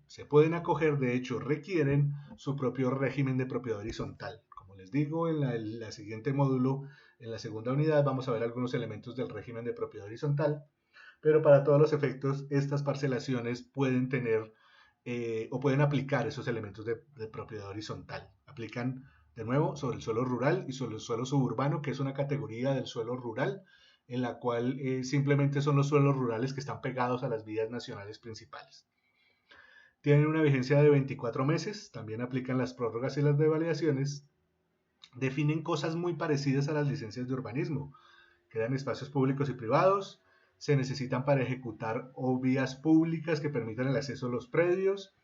se pueden acoger, de hecho requieren su propio régimen de propiedad horizontal. Como les digo, en la siguiente módulo, en la segunda unidad, vamos a ver algunos elementos del régimen de propiedad horizontal, pero para todos los efectos, estas parcelaciones pueden tener o pueden aplicar esos elementos de propiedad horizontal. Aplican de nuevo sobre el suelo rural y sobre el suelo suburbano, que es una categoría del suelo rural, en la cual simplemente son los suelos rurales que están pegados a las vías nacionales principales. Tienen una vigencia de 24 meses, también aplican las prórrogas y las devalidaciones, definen cosas muy parecidas a las licencias de urbanismo, crean espacios públicos y privados, se necesitan para ejecutar o vías públicas que permitan el acceso a los predios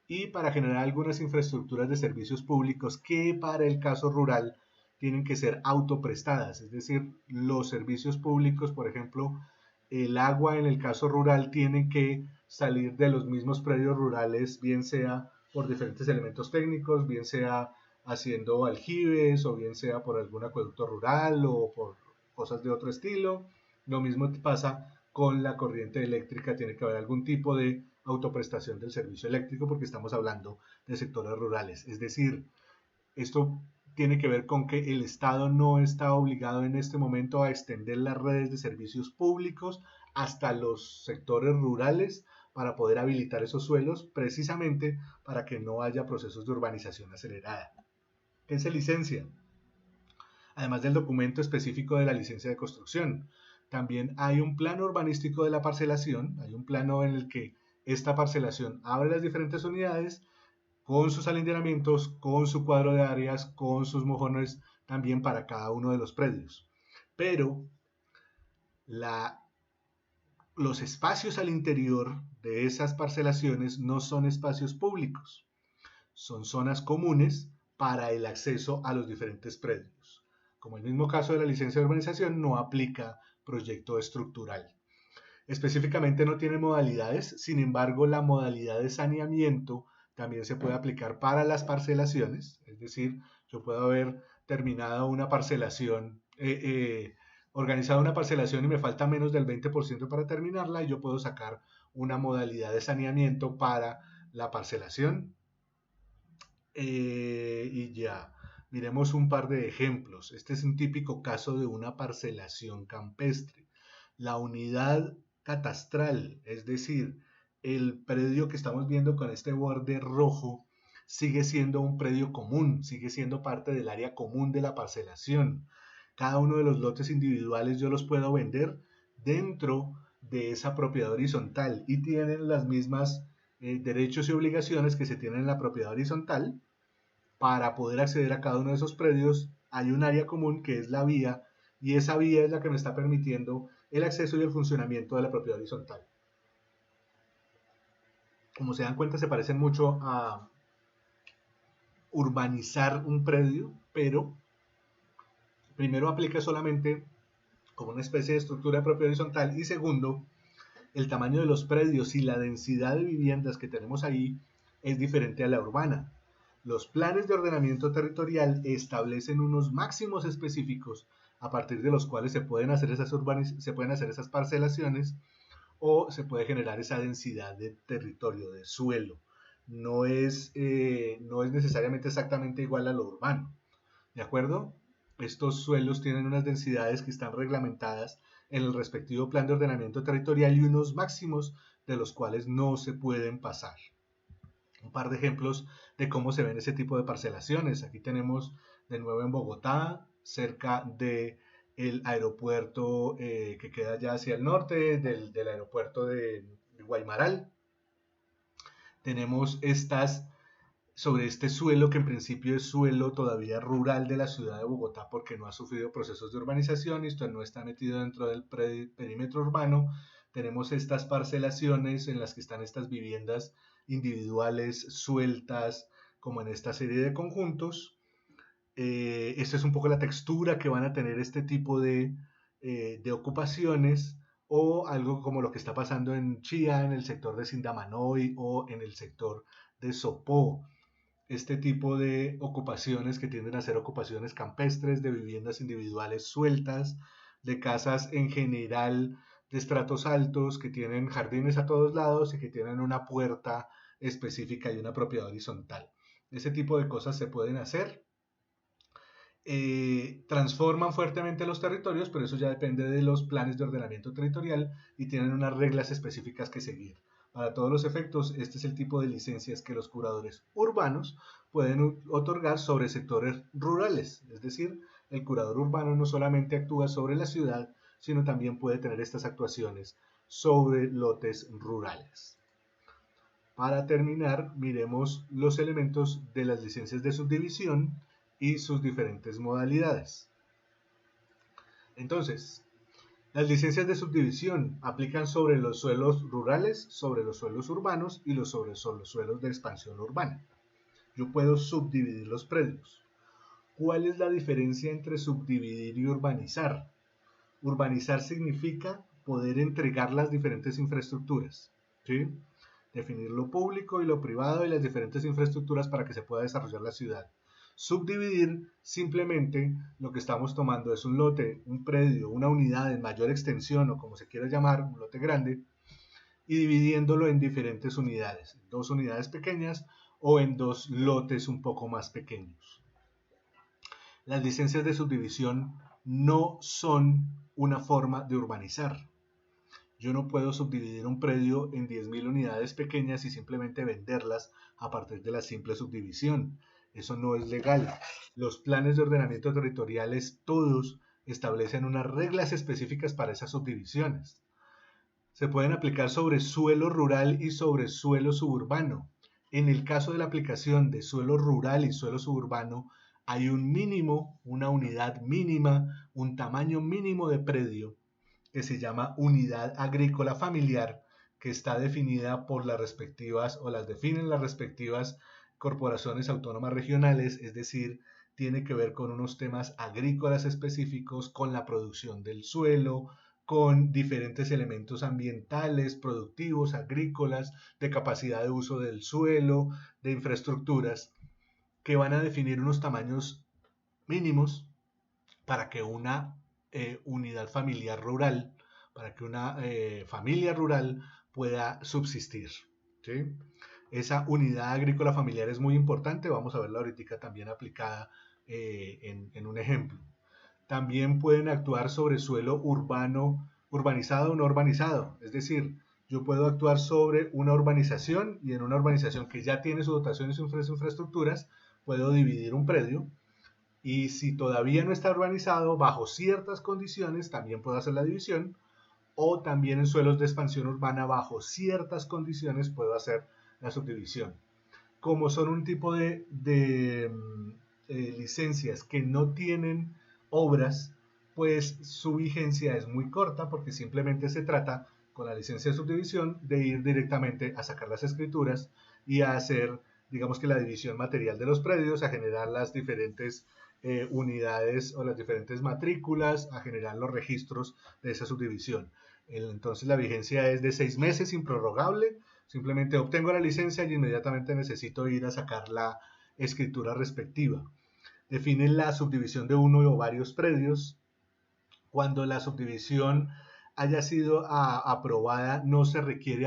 y para generar algunas infraestructuras de servicios públicos que para el caso rural tienen que ser autoprestadas, es decir, los servicios públicos, por ejemplo, el agua en el caso rural tiene que salir de los mismos predios rurales, bien sea por diferentes elementos técnicos, bien sea haciendo aljibes o bien sea por algún acueducto rural o por cosas de otro estilo. Lo mismo pasa con la corriente eléctrica, tiene que haber algún tipo de autoprestación del servicio eléctrico porque estamos hablando de sectores rurales. Es decir, esto tiene que ver con que el Estado no está obligado en este momento a extender las redes de servicios públicos hasta los sectores rurales para poder habilitar esos suelos, precisamente para que no haya procesos de urbanización acelerada. ¿Qué se licencia? Además del documento específico de la licencia de construcción, también hay un plano urbanístico de la parcelación, hay un plano en el que esta parcelación abre las diferentes unidades con sus alineamientos, con su cuadro de áreas, con sus mojones también para cada uno de los predios. Pero la, los espacios al interior de esas parcelaciones no son espacios públicos, son zonas comunes para el acceso a los diferentes predios. Como el mismo caso de la licencia de urbanización, no aplica proyecto estructural. Específicamente no tiene modalidades, sin embargo la modalidad de saneamiento también se puede aplicar para las parcelaciones, es decir, yo puedo haber terminado una parcelación, organizado una parcelación y me falta menos del 20% para terminarla y yo puedo sacar una modalidad de saneamiento para la parcelación y ya. Miremos un par de ejemplos. Este es un típico caso de una parcelación campestre. La unidad catastral, es decir, el predio que estamos viendo con este borde rojo, sigue siendo un predio común, sigue siendo parte del área común de la parcelación. Cada uno de los lotes individuales yo los puedo vender dentro de esa propiedad horizontal y tienen las mismas derechos y obligaciones que se tienen en la propiedad horizontal. Para poder acceder a cada uno de esos predios hay un área común que es la vía, y esa vía es la que me está permitiendo el acceso y el funcionamiento de la propiedad horizontal. Como se dan cuenta, se parecen mucho a urbanizar un predio, pero primero aplica solamente como una especie de estructura de propiedad horizontal, y segundo, el tamaño de los predios y la densidad de viviendas que tenemos ahí es diferente a la urbana. Los planes de ordenamiento territorial establecen unos máximos específicos a partir de los cuales se pueden hacer esas parcelaciones, o se puede generar esa densidad de territorio, de suelo. No es necesariamente exactamente igual a lo urbano, ¿de acuerdo? Estos suelos tienen unas densidades que están reglamentadas en el respectivo plan de ordenamiento territorial y unos máximos de los cuales no se pueden pasar. Un par de ejemplos de cómo se ven ese tipo de parcelaciones. Aquí tenemos de nuevo en Bogotá, cerca de el aeropuerto que queda ya hacia el norte, del aeropuerto de Guaymaral. Tenemos sobre este suelo que en principio es suelo todavía rural de la ciudad de Bogotá porque no ha sufrido procesos de urbanización y esto no está metido dentro del perímetro urbano. Tenemos estas parcelaciones en las que están estas viviendas individuales sueltas como en esta serie de conjuntos. Esta es un poco la textura que van a tener este tipo de ocupaciones, o algo como lo que está pasando en Chía, en el sector de Sindamanoy o en el sector de Sopó. Este tipo de ocupaciones que tienden a ser ocupaciones campestres, de viviendas individuales sueltas, de casas en general de estratos altos que tienen jardines a todos lados y que tienen una puerta específica y una propiedad horizontal. Ese tipo de cosas se pueden hacer. Transforman fuertemente los territorios, pero eso ya depende de los planes de ordenamiento territorial y tienen unas reglas específicas que seguir. Para todos los efectos, este es el tipo de licencias que los curadores urbanos pueden otorgar sobre sectores rurales. Es decir, el curador urbano no solamente actúa sobre la ciudad, sino también puede tener estas actuaciones sobre lotes rurales. Para terminar, miremos los elementos de las licencias de subdivisión y sus diferentes modalidades. Entonces, las licencias de subdivisión aplican sobre los suelos rurales, sobre los suelos urbanos y sobre los suelos de expansión urbana. Yo puedo subdividir los predios. ¿Cuál es la diferencia entre subdividir y urbanizar? Urbanizar significa poder entregar las diferentes infraestructuras, ¿sí? Definir lo público y lo privado y las diferentes infraestructuras para que se pueda desarrollar la ciudad. Subdividir, simplemente lo que estamos tomando es un lote, un predio, una unidad en mayor extensión o como se quiera llamar, un lote grande, y dividiéndolo en diferentes unidades, 2 unidades pequeñas o en 2 lotes un poco más pequeños. Las licencias de subdivisión no son una forma de urbanizar. Yo no puedo subdividir un predio en 10.000 unidades pequeñas y simplemente venderlas a partir de la simple subdivisión. Eso no es legal. Los planes de ordenamiento territoriales todos establecen unas reglas específicas para esas subdivisiones. Se pueden aplicar sobre suelo rural y sobre suelo suburbano. En el caso de la aplicación de suelo rural y suelo suburbano, hay un mínimo, una unidad mínima, un tamaño mínimo de predio que se llama unidad agrícola familiar, que está definida por las respectivas, o las definen las respectivas corporaciones autónomas regionales, es decir, tiene que ver con unos temas agrícolas específicos, con la producción del suelo, con diferentes elementos ambientales, productivos, agrícolas, de capacidad de uso del suelo, de infraestructuras, que van a definir unos tamaños mínimos para que una unidad familiar rural, para que una familia rural pueda subsistir, ¿sí? Esa unidad agrícola familiar es muy importante, vamos a verla ahorita también aplicada en un ejemplo. También pueden actuar sobre suelo urbano, urbanizado o no urbanizado, es decir, yo puedo actuar sobre una urbanización y en una urbanización que ya tiene su dotación y sus infraestructuras, puedo dividir un predio y si todavía no está urbanizado, bajo ciertas condiciones también puedo hacer la división o también en suelos de expansión urbana bajo ciertas condiciones puedo hacer la subdivisión. Como son un tipo de licencias que no tienen obras, pues su vigencia es muy corta porque simplemente se trata con la licencia de subdivisión de ir directamente a sacar las escrituras y a hacer, digamos que la división material de los predios, a generar las diferentes unidades o las diferentes matrículas, a generar los registros de esa subdivisión. Entonces la vigencia es de 6 meses improrrogable. Simplemente obtengo la licencia y inmediatamente necesito ir a sacar la escritura respectiva. Define la subdivisión de uno o varios predios. Cuando la subdivisión haya sido aprobada, no se requiere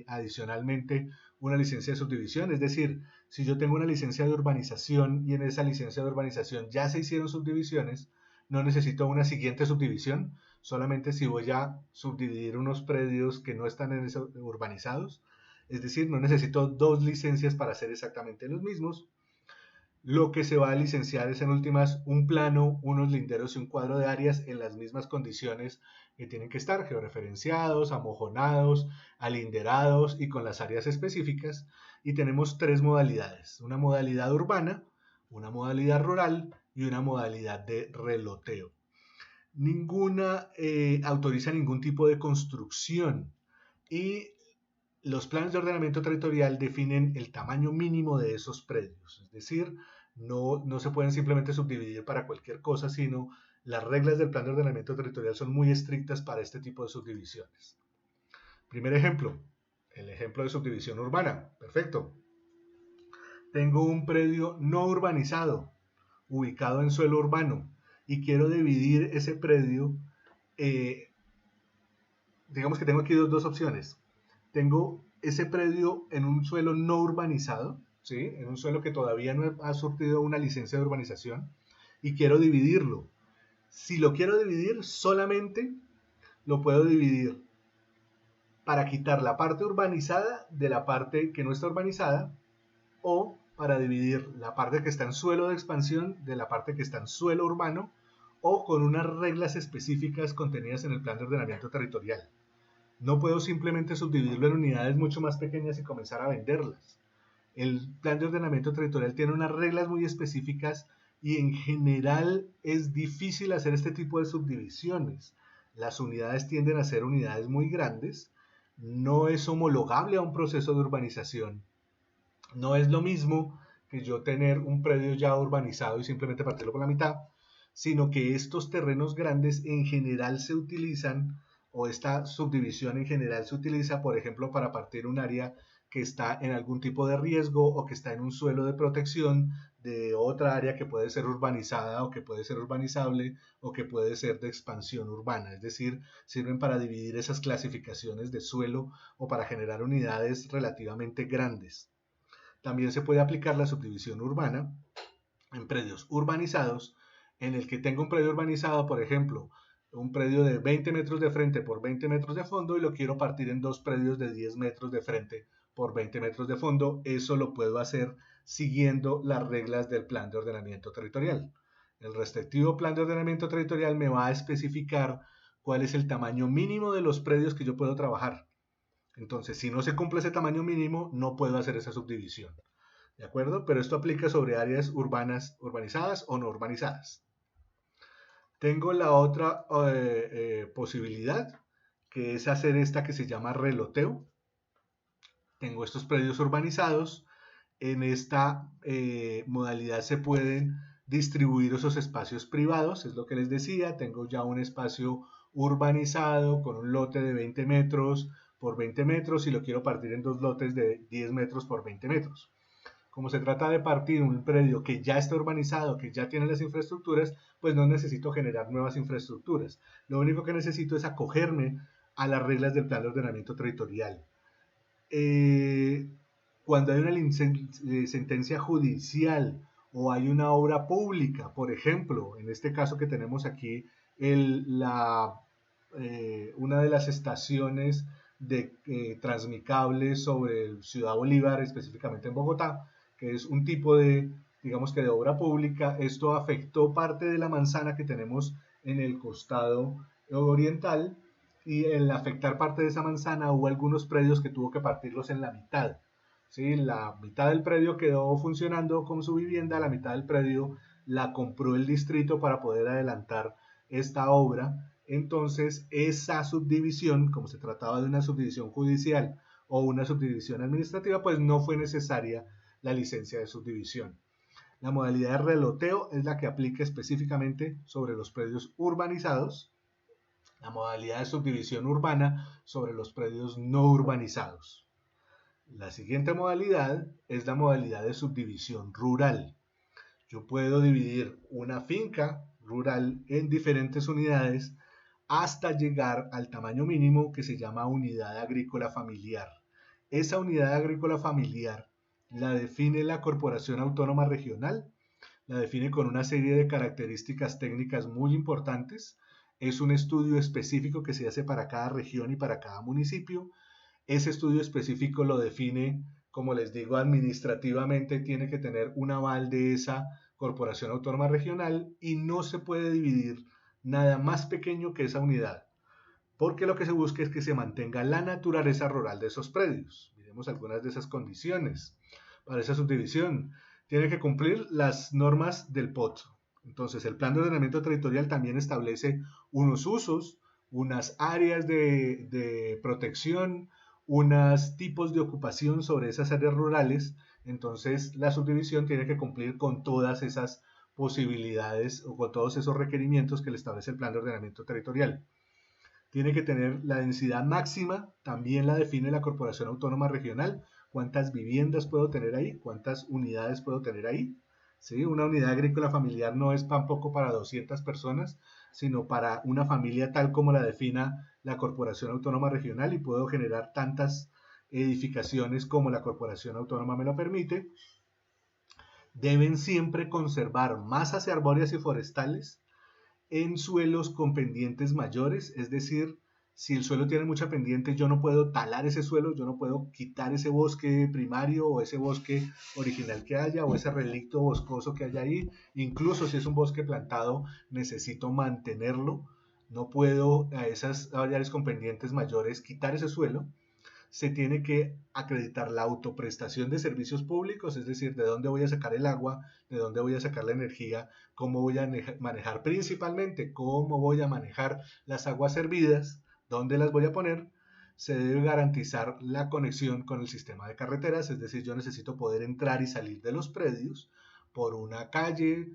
adicionalmente una licencia de subdivisión. Es decir, si yo tengo una licencia de urbanización y en esa licencia de urbanización ya se hicieron subdivisiones, no necesito una siguiente subdivisión. Solamente si voy a subdividir unos predios que no están urbanizados. Es decir, no necesito dos licencias para hacer exactamente los mismos. Lo que se va a licenciar es en últimas un plano, unos linderos y un cuadro de áreas en las mismas condiciones que tienen que estar, georreferenciados, amojonados, alinderados y con las áreas específicas. Y tenemos tres modalidades, una modalidad urbana, una modalidad rural y una modalidad de reloteo. Ninguna autoriza ningún tipo de construcción y los planes de ordenamiento territorial definen el tamaño mínimo de esos predios, es decir, no se pueden simplemente subdividir para cualquier cosa, sino las reglas del plan de ordenamiento territorial son muy estrictas para este tipo de subdivisiones. Primer ejemplo, el ejemplo de subdivisión urbana. Perfecto. Tengo un predio no urbanizado, ubicado en suelo urbano, y quiero dividir ese predio. eh, digamos que tengo aquí dos opciones. Tengo ese predio en un suelo no urbanizado, ¿sí? En un suelo que todavía no ha surtido una licencia de urbanización y quiero dividirlo. Si lo quiero dividir, solamente lo puedo dividir para quitar la parte urbanizada de la parte que no está urbanizada o para dividir la parte que está en suelo de expansión de la parte que está en suelo urbano o con unas reglas específicas contenidas en el plan de ordenamiento territorial. No puedo simplemente subdividirlo en unidades mucho más pequeñas y comenzar a venderlas. El plan de ordenamiento territorial tiene unas reglas muy específicas y en general es difícil hacer este tipo de subdivisiones. Las unidades tienden a ser unidades muy grandes, no es homologable a un proceso de urbanización. No es lo mismo que yo tener un predio ya urbanizado y simplemente partirlo por la mitad, sino que estos terrenos grandes en general se utilizan, o esta subdivisión en general se utiliza, por ejemplo, para partir un área que está en algún tipo de riesgo o que está en un suelo de protección de otra área que puede ser urbanizada o que puede ser urbanizable o que puede ser de expansión urbana. Es decir, sirven para dividir esas clasificaciones de suelo o para generar unidades relativamente grandes. También se puede aplicar la subdivisión urbana en predios urbanizados, en el que tengo un predio urbanizado, por ejemplo, un predio de 20 metros de frente por 20 metros de fondo y lo quiero partir en dos predios de 10 metros de frente por 20 metros de fondo. Eso lo puedo hacer siguiendo las reglas del plan de ordenamiento territorial. El respectivo plan de ordenamiento territorial me va a especificar cuál es el tamaño mínimo de los predios que yo puedo trabajar. Entonces, si no se cumple ese tamaño mínimo, no puedo hacer esa subdivisión. ¿De acuerdo? Pero esto aplica sobre áreas urbanas, urbanizadas o no urbanizadas. Tengo la otra posibilidad, que es hacer esta que se llama reloteo. Tengo estos predios urbanizados. En esta modalidad se pueden distribuir esos espacios privados, es lo que les decía. Tengo ya un espacio urbanizado con un lote de 20 metros por 20 metros y lo quiero partir en dos lotes de 10 metros por 20 metros. Como se trata de partir un predio que ya está urbanizado, que ya tiene las infraestructuras, pues no necesito generar nuevas infraestructuras. Lo único que necesito es acogerme a las reglas del plan de ordenamiento territorial. Cuando hay una sentencia judicial o hay una obra pública, por ejemplo, en este caso que tenemos aquí, una de las estaciones de Transmicable sobre Ciudad Bolívar, específicamente en Bogotá, que es un tipo de, digamos que de obra pública. Esto afectó parte de la manzana que tenemos en el costado oriental, y al afectar parte de esa manzana hubo algunos predios que tuvo que partirlos en la mitad. ¿Sí? La mitad del predio quedó funcionando con su vivienda, la mitad del predio la compró el distrito para poder adelantar esta obra. Entonces, esa subdivisión, como se trataba de una subdivisión judicial o una subdivisión administrativa, pues no fue necesaria la licencia de subdivisión. La modalidad de reloteo es la que aplica específicamente sobre los predios urbanizados, la modalidad de subdivisión urbana sobre los predios no urbanizados. La siguiente modalidad es la modalidad de subdivisión rural. Yo puedo dividir una finca rural en diferentes unidades hasta llegar al tamaño mínimo que se llama unidad agrícola familiar. Esa unidad agrícola familiar la define la Corporación Autónoma Regional, la define con una serie de características técnicas muy importantes. Es un estudio específico que se hace para cada región y para cada municipio. Ese estudio específico lo define, como les digo, administrativamente tiene que tener un aval de esa Corporación Autónoma Regional y no se puede dividir nada más pequeño que esa unidad, porque lo que se busca es que se mantenga la naturaleza rural de esos predios. Miremos algunas de esas condiciones. Para esa subdivisión, tiene que cumplir las normas del POT. Entonces, el Plan de Ordenamiento Territorial también establece unos usos, unas áreas de protección, unos tipos de ocupación sobre esas áreas rurales. Entonces, la subdivisión tiene que cumplir con todas esas posibilidades o con todos esos requerimientos que le establece el Plan de Ordenamiento Territorial. Tiene que tener la densidad máxima, también la define la Corporación Autónoma Regional, cuántas viviendas puedo tener ahí, cuántas unidades puedo tener ahí. ¿Sí? Una unidad agrícola familiar no es tampoco para 200 personas, sino para una familia tal como la defina la Corporación Autónoma Regional, y puedo generar tantas edificaciones como la Corporación Autónoma me lo permite. Deben siempre conservar masas arbóreas y forestales en suelos con pendientes mayores, es decir, si el suelo tiene mucha pendiente, yo no puedo talar ese suelo, yo no puedo quitar ese bosque primario o ese bosque original que haya o ese relicto boscoso que haya ahí. Incluso si es un bosque plantado, necesito mantenerlo. No puedo a esas áreas con pendientes mayores quitar ese suelo. Se tiene que acreditar la autoprestación de servicios públicos, es decir, de dónde voy a sacar el agua, de dónde voy a sacar la energía, cómo voy a manejar principalmente, cómo voy a manejar las aguas servidas, dónde las voy a poner. Se debe garantizar la conexión con el sistema de carreteras, es decir, yo necesito poder entrar y salir de los predios por una calle,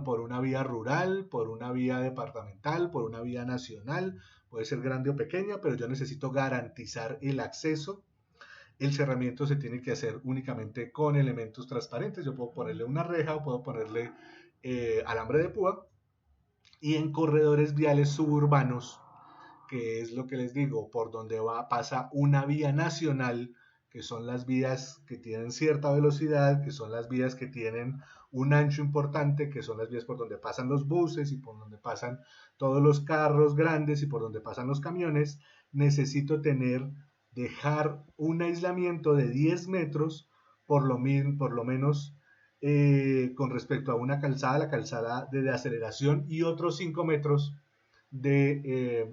por una vía rural, por una vía departamental, por una vía nacional, puede ser grande o pequeña, pero yo necesito garantizar el acceso. El cerramiento se tiene que hacer únicamente con elementos transparentes. Yo puedo ponerle una reja o puedo ponerle alambre de púa. Y en corredores viales suburbanos, que es lo que les digo, por donde pasa una vía nacional, que son las vías que tienen cierta velocidad, que son las vías que tienen un ancho importante, que son las vías por donde pasan los buses y por donde pasan todos los carros grandes y por donde pasan los camiones. Necesito dejar un aislamiento de 10 metros por lo menos con respecto a una calzada, la calzada de aceleración, y otros 5 metros de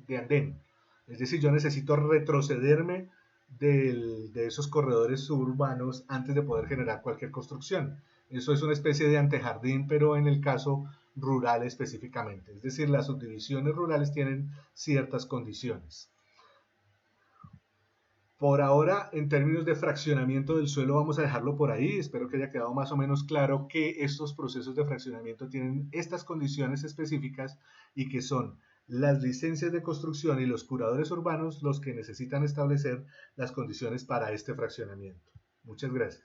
andén. Es decir, yo necesito retrocederme de esos corredores suburbanos antes de poder generar cualquier construcción. Eso es una especie de antejardín, pero en el caso rural específicamente. Es decir, las subdivisiones rurales tienen ciertas condiciones. Por ahora, en términos de fraccionamiento del suelo, vamos a dejarlo por ahí. Espero que haya quedado más o menos claro que estos procesos de fraccionamiento tienen estas condiciones específicas y que son las licencias de construcción y los curadores urbanos los que necesitan establecer las condiciones para este fraccionamiento. Muchas gracias.